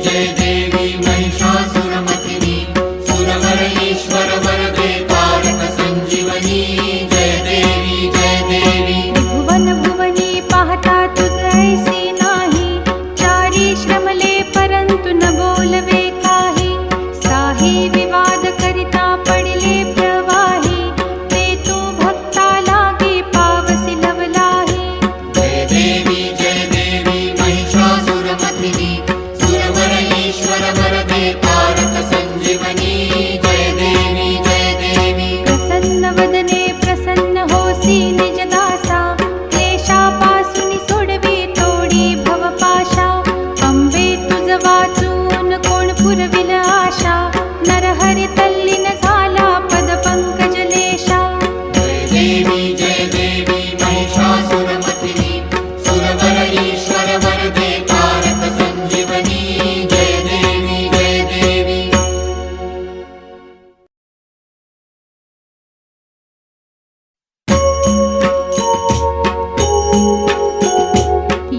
जय देवी महिषासुरमर्दिनी सुरवर ईश्वर वरदे तारक संजीवनी जय देवी जय देवी भुवन भुवनी पाहता तुझ ऐसी नाही चारी श्रमले परंतु न बोलवे काही साही विवाद करिता पडले प्रवाही ते तू भक्ता लागे पावसी लवलाही जय देवी महिषासुरमर्दिनी सुरवर ईश्वर वरदे तारक संजीवनी जय देवी जय देवी प्रसन्न वदने प्रसन्न होसी निज दासा क्लेशापासून सोडवी तोडी भवपाशा अंबे तुझ वाचून कोण पुरविल आशा नरहरी तल्लीन झाला पद पंकजलेशा जय देवी महिषासुरमर्दिनी सुरवर ईश्वर वरदे तारक संजीवनी जय देवी जय देवी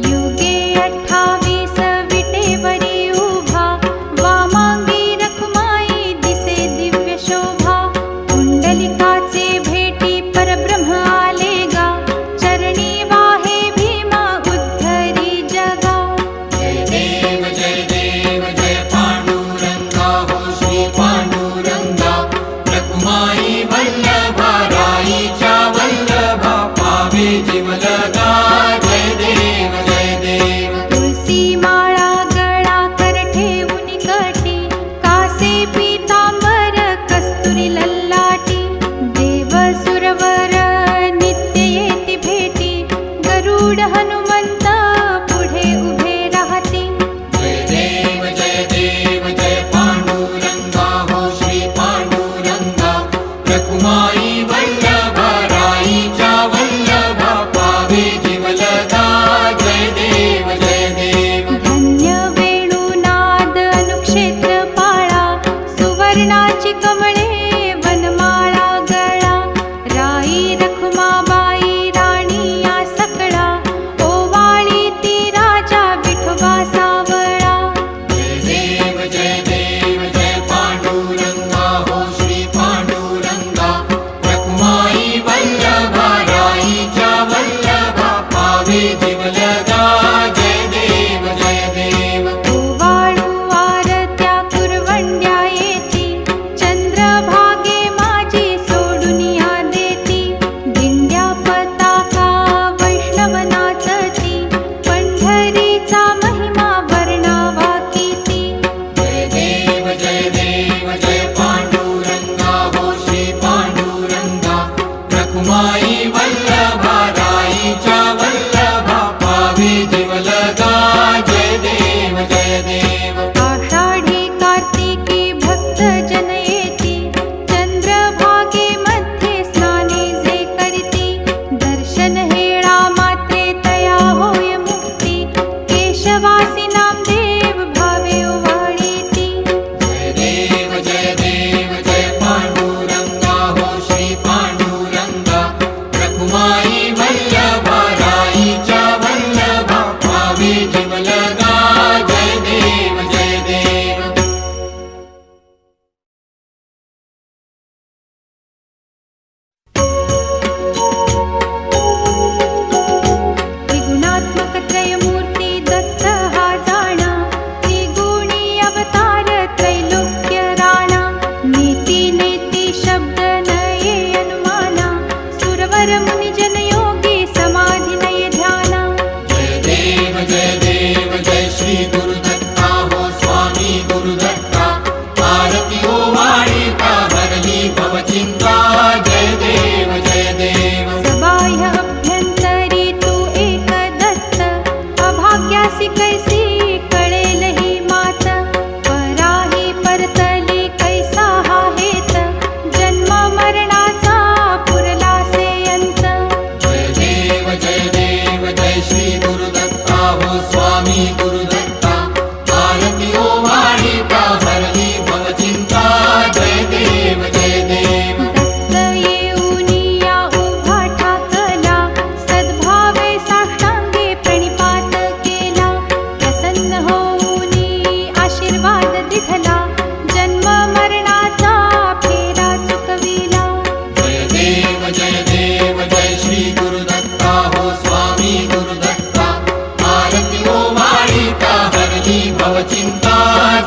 युगे 28 विटेवरी उभा वामांगी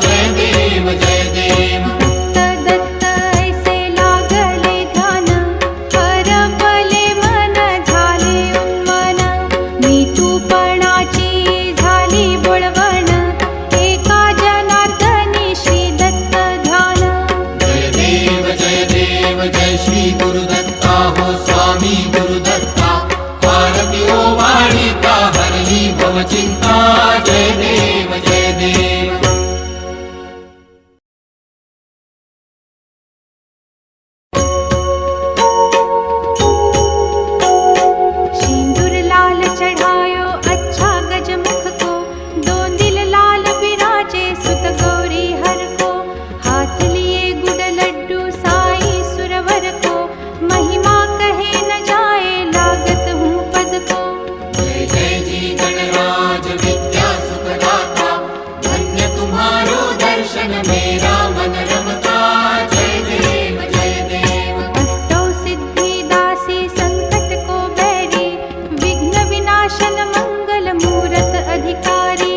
जय देव जय देव दत्त ऐसे लागले ध्यान हरपले मन झाले उन्मन मी तूपणाची झाली बोळवण एका जनार्दनी श्री दत्त ध्यान जय देव जय श्री गुरुदत्ता हो स्वामी गुरुदत्ता आरती ओ वाणिता हरली भवचिंता जय देव जय देव सिंदूर लाल चढ़ायो अच्छा गजमुख को दो दिल लाल बिराजे सुत गौरी हर को हाथ लिए गुड़ लड्डू साई सुरवर को महिमा कहे न जाए लागत हूँ पद को जय जय जी गणराज विद्या सुखदाता धन्य तुम्हारो दर्शन मेरा मन रमता जय देव जय देव अष्टौ सिद्धि दासी संकट को बैरी विघ्न विनाशन मंगल मूरत अधिकारी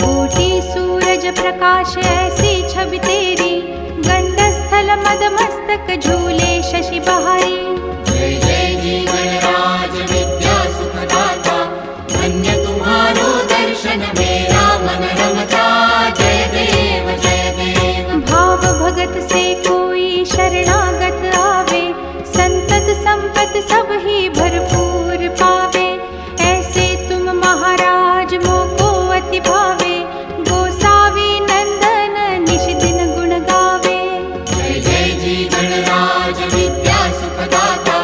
कोटि सूरज प्रकाश ऐसी छवि तेरी गंडस्थल मद मस्तक झूले शशि बहारी जय जय जी गणराज विद्या सुखदाता धन्य तुम्हारो दर्शन मेरा मन रमता जय देव जय देव भाव भगत से कोई शरणागत आवे संतत संपत सब ही भरपूर पावे ऐसे तुम महाराज मोको अति भावे गोसावी नंदन निश दिन गुण गावे जय जय जी गणराज विद्या सुखदाता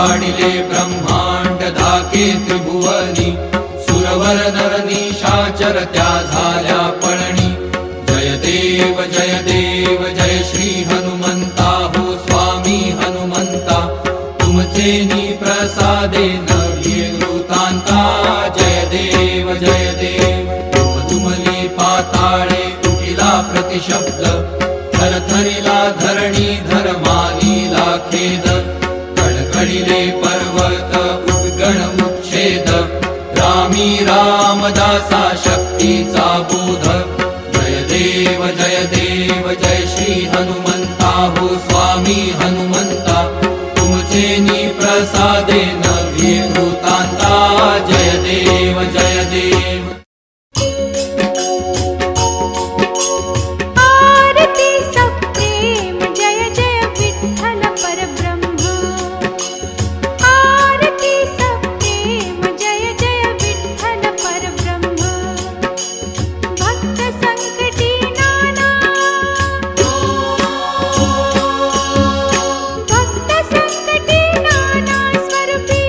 पाडिले ब्रह्मांड धाके त्रिभुवनी सुरवर नर निशाचर त्या झाल्या पळणी जय देव जय श्री हनुमंता हो स्वामी हनुमंता तुमचे नी प्रसादे नव्हे वृतांता जय देव तुमली पाताळे उठिला प्रतिशब्द थरथरिला धरणी धर्मानीला खेद कडकडीले पर्वत उद्गण उच्छेद रामी रामदासा शक्तीचा बोध जय देव जय श्री हनुमंता हो स्वामी हनुमंता तुमचे नी प्रसादे नव्हे वृतांता जय देव आरती सप्रेम जय जय विठ्ठल परब्रह्म आरती सप्रेम जय जय विठ्ठल परब्रह्म भक्त संकटी नाना भक्त संकटी नाना स्वरूपी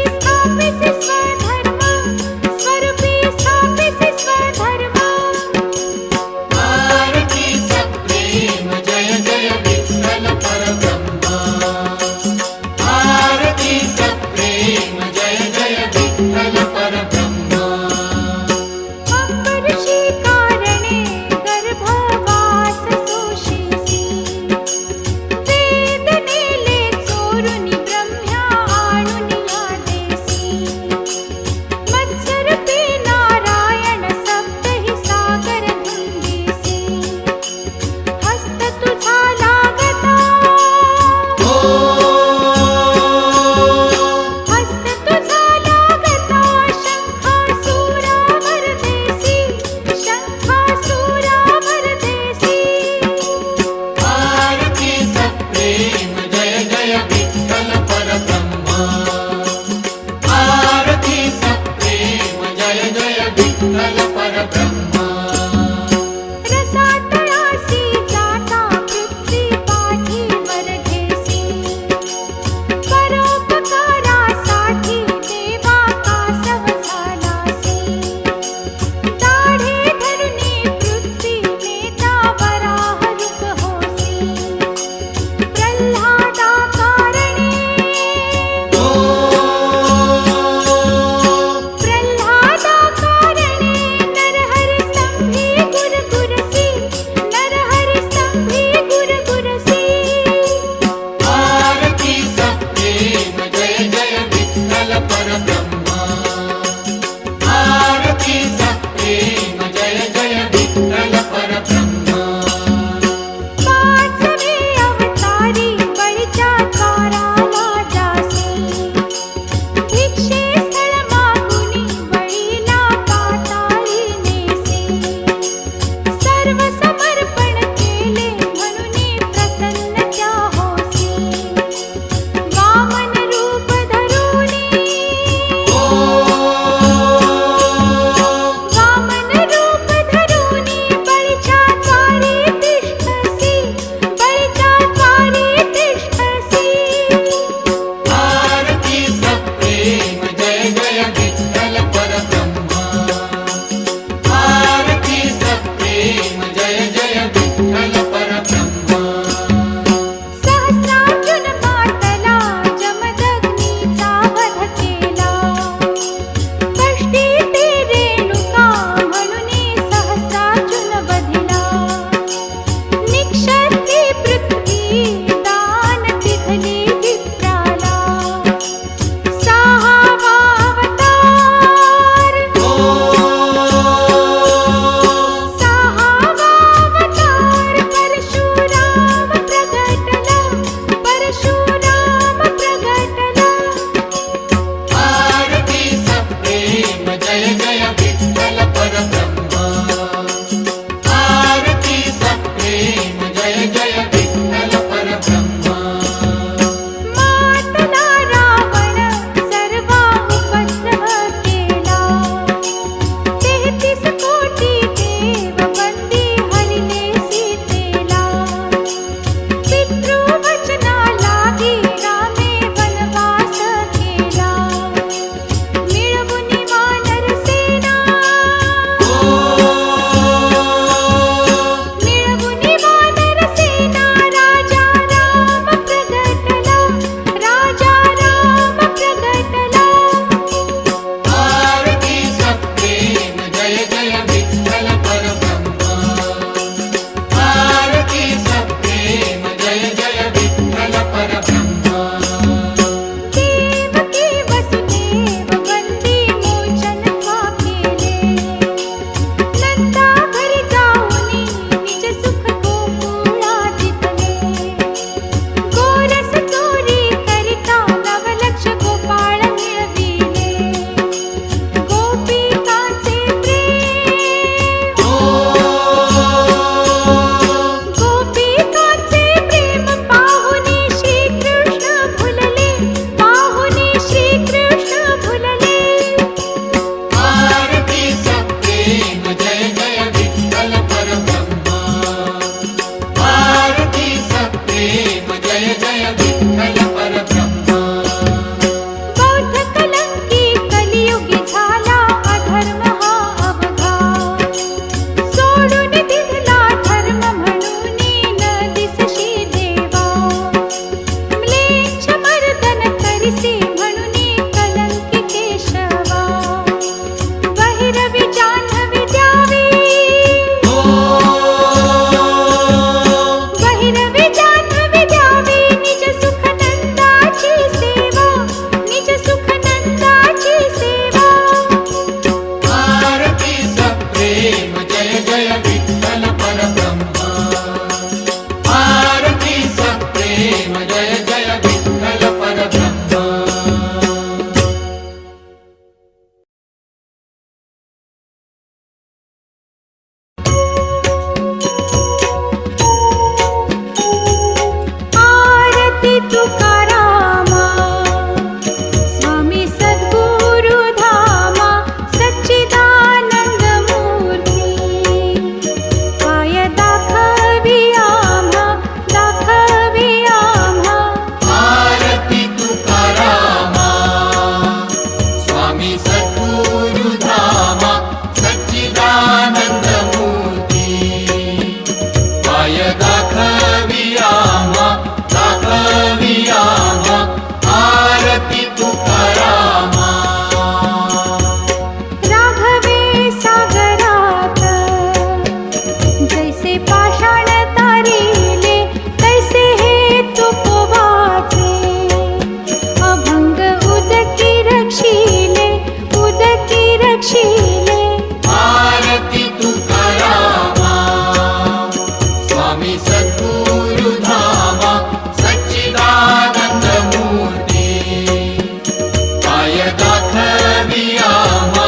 दाखवियामा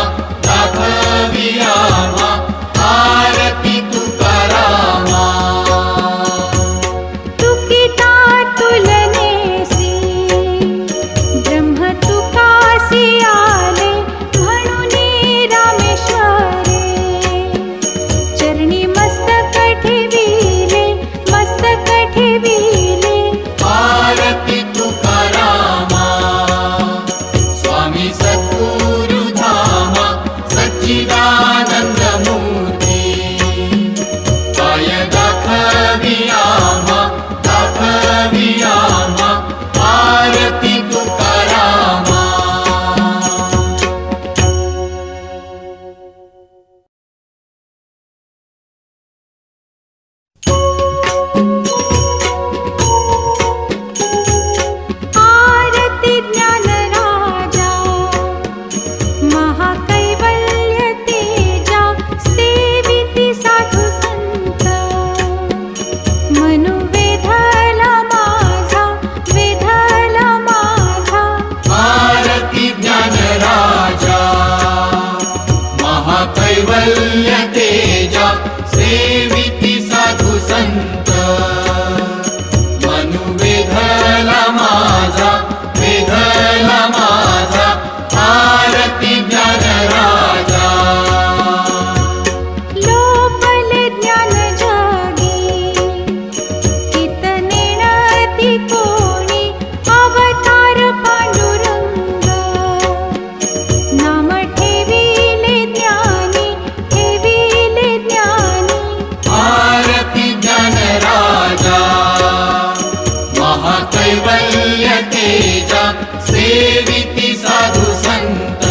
दाखवियामा आरती तुकारामा तुकिता तुलनेसी ब्रह्म तुकासी आले म्हणून रामेश्वरे चरणी मस्तक ठेविले आरती तुकारामा स्वामी सद्गुरु धामा सच्चिदानंद मूर्ती पाय दाखवियामा दाखवियामा आरती तुकारामा आरती ज्ञानराजा महाकैवल्य तेजा सेविती साधू संत मनु वेधला माझा आरती ज्ञानराजा महाकैवल्य तेजा सेविती साधु संत मनु वेधला माझा आरती ज्ञानराजा लोपले ज्ञान जगी कितने नती कोणी अवतार पांडुरंग नाम ठेविले ज्ञानी आरती ज्ञानराजा महाकैवल्य तेजा सेविती साधु संत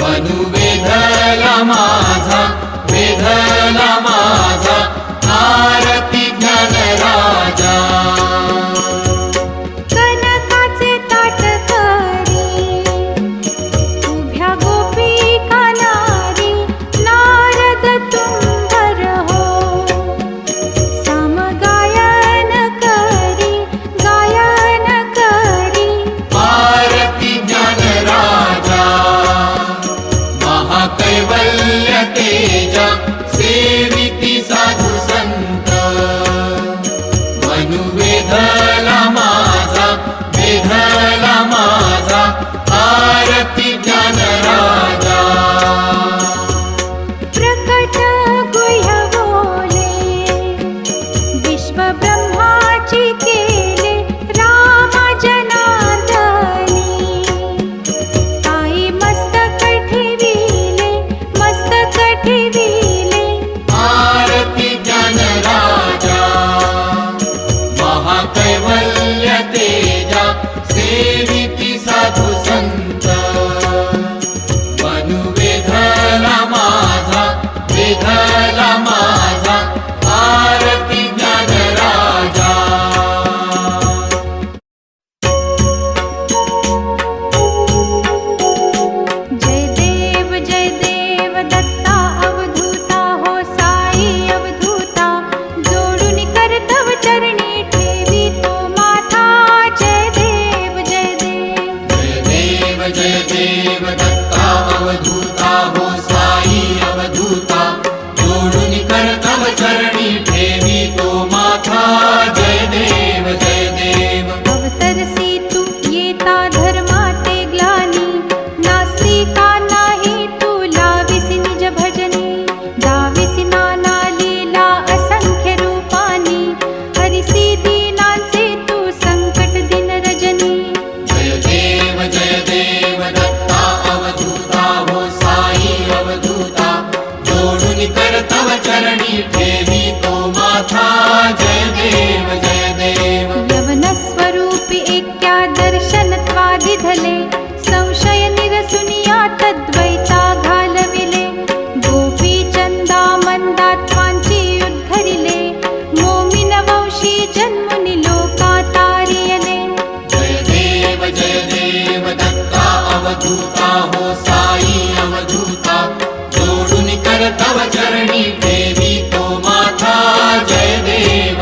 मनु वेधला माझा आरती ज्ञानराजा कनकाचे ताट करी उभ्या गोपिका नारी नारद तुंबर हो साम गायन करी आरती ज्ञानराजा महाकैवल्य तेजा सेविती साधु संत मनु वेधला माझा आरती ज्ञानराजा प्रकट गुह्य बोले विश्व ब्रह्माची केले रामा जनार्दनी ताई मस्तक ठेविले आरती ज्ञानराजा महाकैवल्य तेजा सेविती साधु संत मनु वेधला माझा आरती ज्ञानराजा जय देव दत्ता अवधूता हो साई अवधूता जोडून करतव चरणी ठेवी तो माथा जय देव जय देव दत्ता अवधूता हो साई अवधूता जोडून करतव चरणी ठेवी तो माथा जय देव अवतरसी तू येता धर्माते ग्लानी नास्तिका नाही तू लाविसी निज भजनी दाविसी नाना लीला असंख्य रूपानी हरिसी दीनांचे तू संकट दिन रजनी जय देव दत्ता अवधूता हो साई अवधूता जोडून करतव चरणी ठेवी तो माथा जय देव यवन स्वरूपी एक्या दर्शनत्वादिधले संशय निरसुनिया तद्वैता घालविले गोपी चंदा मंदात्वांची उद्धरिले मोमिन वंशी जन्मुनी लोका तारियले जय देव दत्ता अवधूता हो साई अवधूता जोडून करतव चरणी ठेवी तो माथा जय देव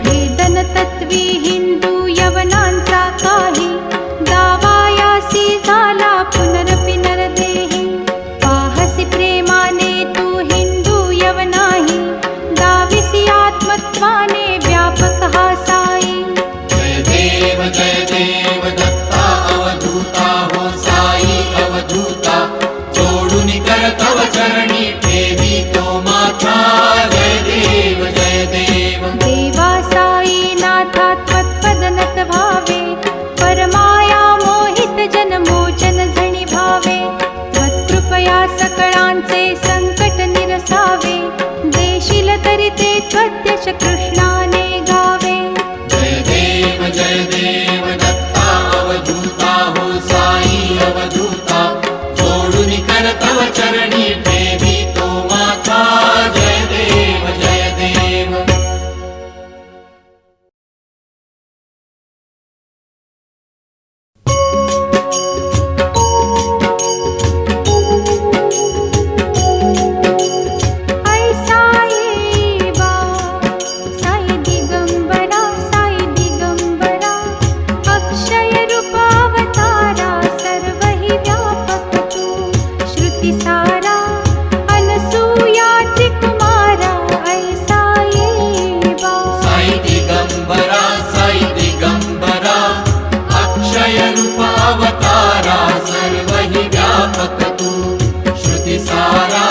वेदन तत्वी हिंदू यवनांचा काही दावायासी अवधूता हो साई अवधूता जोडून कर तव चरणी ठेवी तो माथा जय देव जय देव देवा साई नाथा त्वत्पदनत भावे परमाया मोहित जन मोचन झणी भावे त्वत्कृपया सकळांचे संकट निरसावे देशील तरी ते त्वद्यश कृष्णाने गावे जय देव दत्ता अवधूता हो साई अवधूता जोडून कर तव चरणी ठेवी तो माथा जय देव जय देव सारा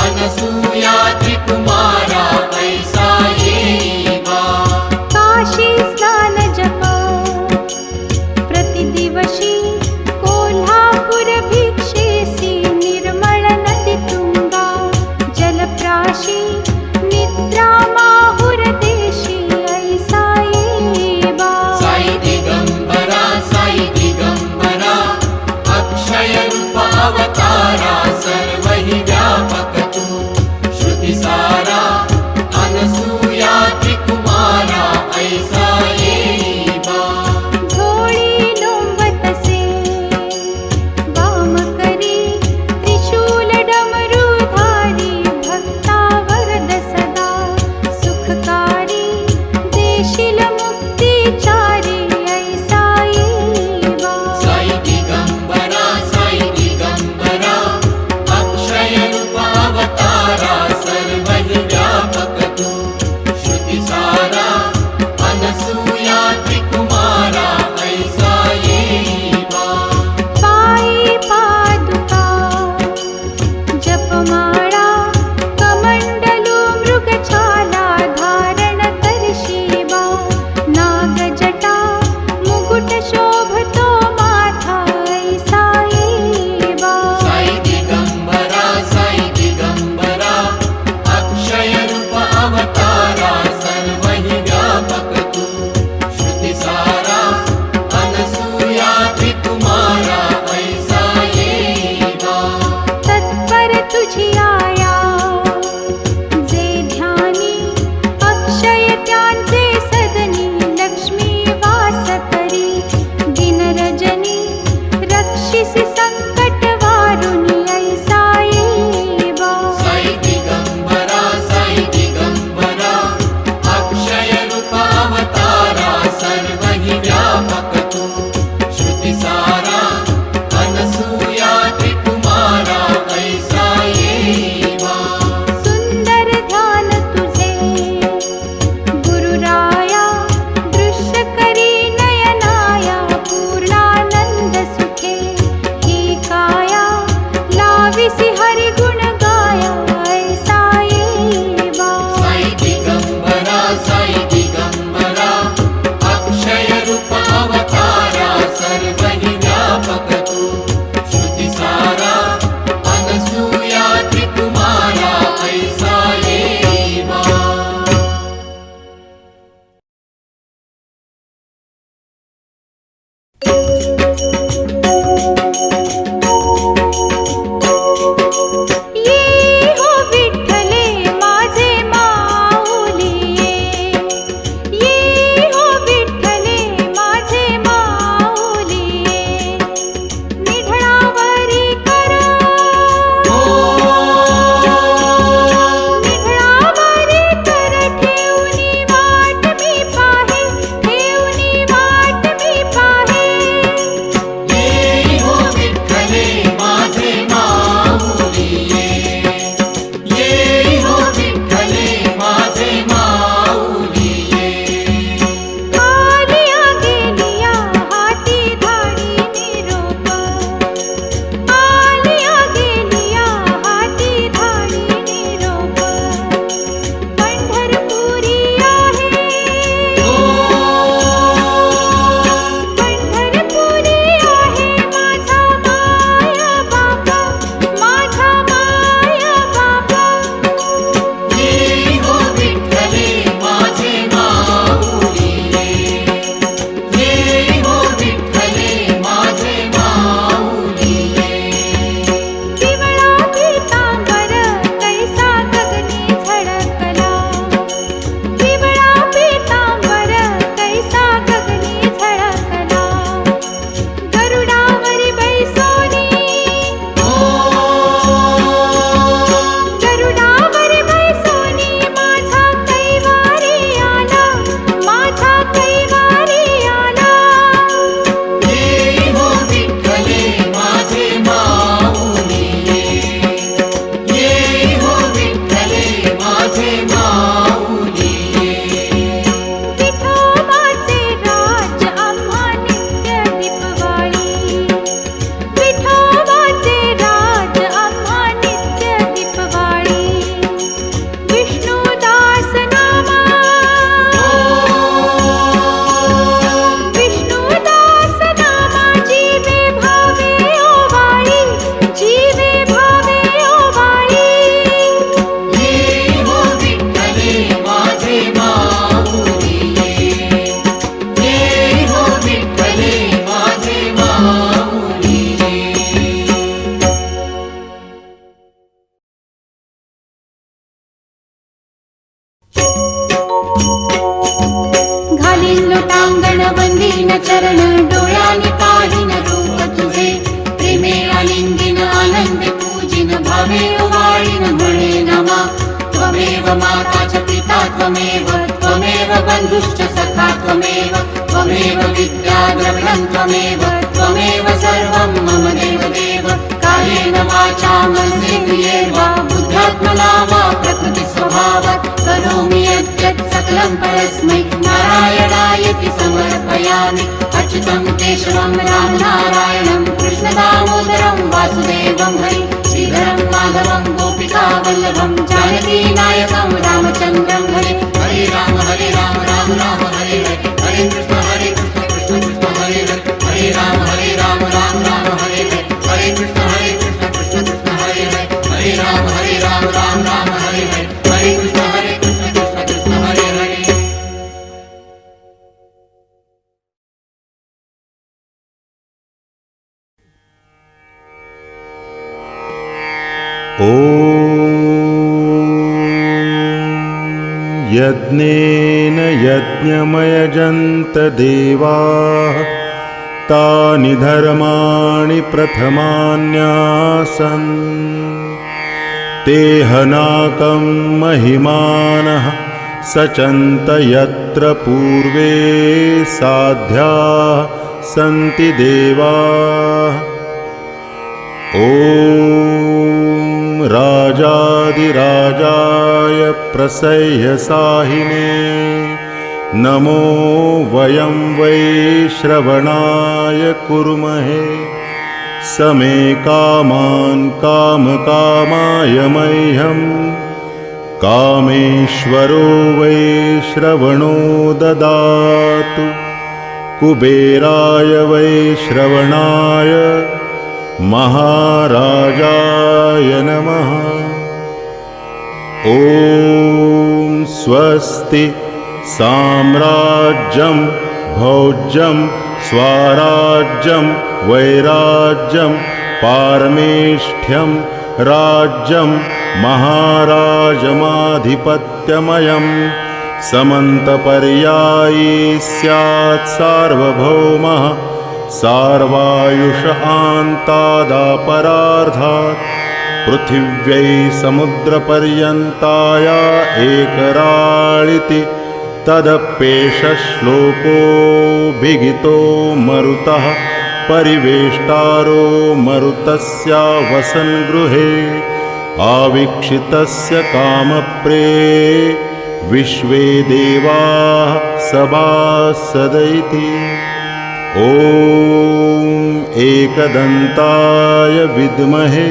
अनसूया त्रिकुमारा ऐसा येवा काशी स्नान जप प्रतिदिवशी कोल्हापूर भिक्षेसी निर्मळ नदी तुंगा जलप्राशी निद्रा माहुर देशी ऐसा येवा साई दिगंबरा अक्षय रूप अवतारा सर्वहि व्यापक तू श्रुति सारा अनसूया त्रिकुमारा ऐसा येवा झोळी लोंबतसे वाम करी त्रिशूल डमरुधारी भक्ता वरद सदा सुखकारी देशील मुक्तिचारी ऐसा येवा साई दिगंबरा अक्षय रूप अवतारा सर्वहि व्यापक तू श्रुति सारा अनसूया त्रिकुमारा ऐसा येवा पायी पादुका जपमाळा कमंडलू मृगछाला धारण करशिवा नागजटा मुकुट शोभतो माथा ऐसा येवा साई दिगंबरा अक्षय रूप अवतारा सर्वहि व्यापक तू श्रुति सारा अनसूया त्रिकुमारा ऐसा येवा तत्पर तुझी आया जे ध्यानी अक्षय त्यांचे सदनी लक्ष्मी वास करी दिन रजनी रक्षिसी संकट वारुणी ऐसा येवा साई दिगंबरा अक्षय रूप अवतारा सर्वहि व्यापक तू श्रुति सारा अनसूया त्रिकुमारा ऐसा येवा सुंदर ध्यान तुझे गुरुराया दृश्य करी नयनाया पूर्णानंद सुखे ही त्वमेव त्वमेव बन्धुश्च सखा त्वमेव त्वमेव विद्या द्रविणं त्वमेव त्वमेव सर्वं मम देवदेव कायेन वाचा मनसेन्द्रियैर्वा बुद्ध्यात्मना वा प्रकृतिस्वभावात् करोमि यद्यत् सकलं परस्मै नारायणायति समर्पयामि अच्युतं केशवं रामनारायणं कृष्णदामोदरं वासुदेवं हरि श्रीधरं माधवं गोपिकावल्लभं जानकीनायकं रामचन्द्रं हरे हरे राम राम राम हरे हरे हरे कृष्ण कृष्ण कृष्ण हरे हरे हरे राम राम हरे हरे हरे कृष्ण कृष्ण कृष्ण हरे हरे हरे राम राम हरे हरे हरे कृष्ण कृष्ण कृष्ण हरे हरे। ॐ यज्ञेन यज्ञमयजन्त देवाः तानि धर्माणि प्रथमान्यासन् ते हनाकं महिमानः सचन्त यत्र पूर्वे साध्याः सन्ति देवाः ॐ राजाधिराजाय प्रसह्यसाहिने नमो वयं वै श्रवणाय कुर्महे समे कामान् कामकामाय मह्यं कामेश्वरो वै श्रवणो ददातु कुबेराय वै श्रवणाय महाराजाय नमः। ॐ स्वस्ति साम्राज्यं भोज्यं स्वराज्यं वैराज्यं पारमेष्ठ्यं राज्यं महाराजमाधिपत्यमयं समन्तपर्यायी स्यात् सार्वभौमः सार्वायुष आन्तादापरार्धात् पृथिव्यै समुद्रपर्यन्ताया एकराळिति तदप्येष श्लोकोऽभिहितो मरुतः परिवेष्टारो मरुतस्य वसन्गृहे आवीक्षितस्य कामप्रे विश्वे देवाः सभासदैति। ॐ एकदन्ताय विद्महे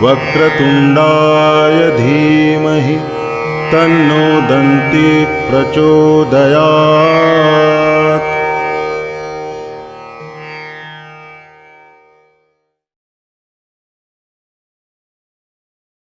वक्रतुण्डाय धीमहि तन्नो दन्ती प्रचोदयात्।